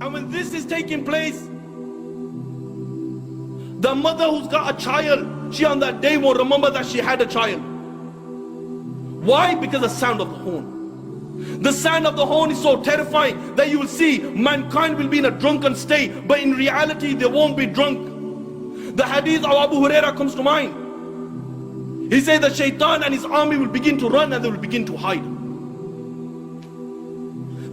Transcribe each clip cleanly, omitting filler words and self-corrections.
And when this is taking place, the mother who's got a child, she on that day won't remember that she had a child. Why? Because the sound of the horn. The sound of the horn is so terrifying that you will see mankind will be in a drunken state, but in reality they won't be drunk. The hadith of Abu Huraira comes to mind. He said that Shaitan and his army will begin to run and they will begin to hide.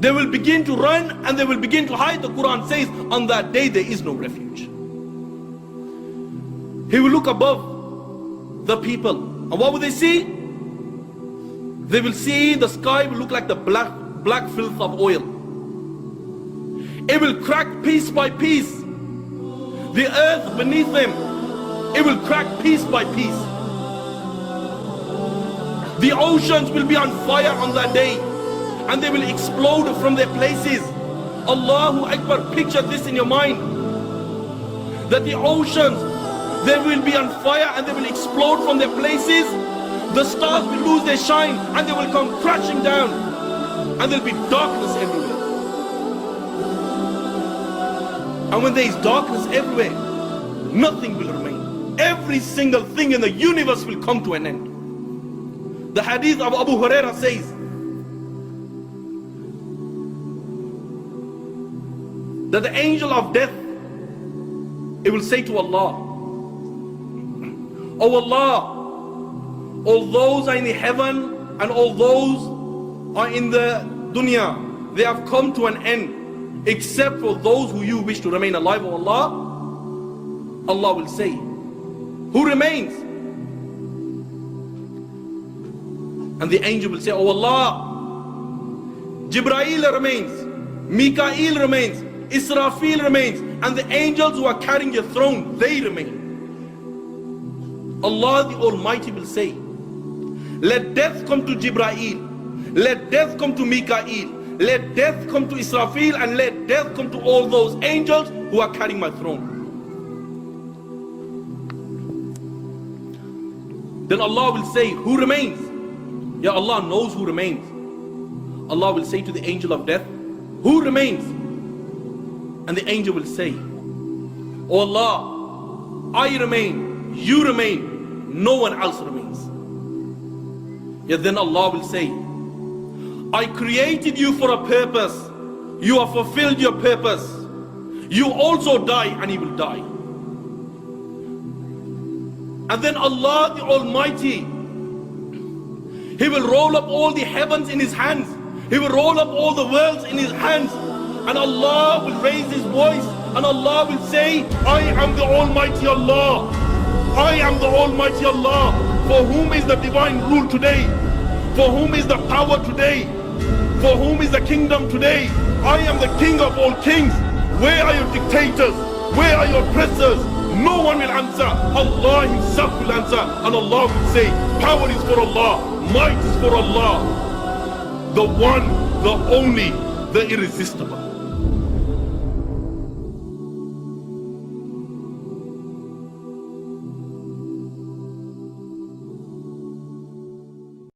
They will begin to run and they will begin to hide. The Quran says on that day there is no refuge. He will look above the people, and what will they see? They will see the sky will look like the black filth of oil. It will crack piece by piece. The earth beneath them, it will crack piece by piece. The oceans will be on fire on that day, and they will explode from their places. Allahu Akbar, picture this in your mind. That the oceans, they will be on fire and they will explode from their places. The stars will lose their shine and they will come crashing down, and there will be darkness everywhere. And when there is darkness everywhere, nothing will remain. Every single thing in the universe will come to an end. The hadith of Abu Huraira says that the angel of death, it will say to Allah, "Oh Allah, all those are in the heaven and all those are in the dunya, they have come to an end, except for those who you wish to remain alive, O Allah." Allah will say, "Who remains?" And the angel will say, "Oh Allah, Jibreel remains, Mikael remains, Israfil remains, and the angels who are carrying your throne, they remain." Allah the Almighty will say, "Let death come to Jibreel, let death come to Mikael, let death come to Israfil, and let death come to all those angels who are carrying my throne." Then Allah will say, "Who remains?" Yeah, Allah knows who remains. Allah will say to the angel of death, "Who remains?" And the angel will say, "Oh Allah, I remain, you remain, no one else remains." Yet then Allah will say, "I created you for a purpose. You have fulfilled your purpose. You also die, and He will die." And then Allah the Almighty, He will roll up all the heavens in His hands. He will roll up all the worlds in His hands. And Allah will raise His voice and Allah will say, "I am the Almighty Allah. I am the Almighty Allah. For whom is the divine rule today? For whom is the power today? For whom is the kingdom today? I am the King of all kings. Where are your dictators? Where are your oppressors?" No one will answer. Allah Himself will answer. And Allah will say, "Power is for Allah. Might is for Allah. The one, the only, the irresistible."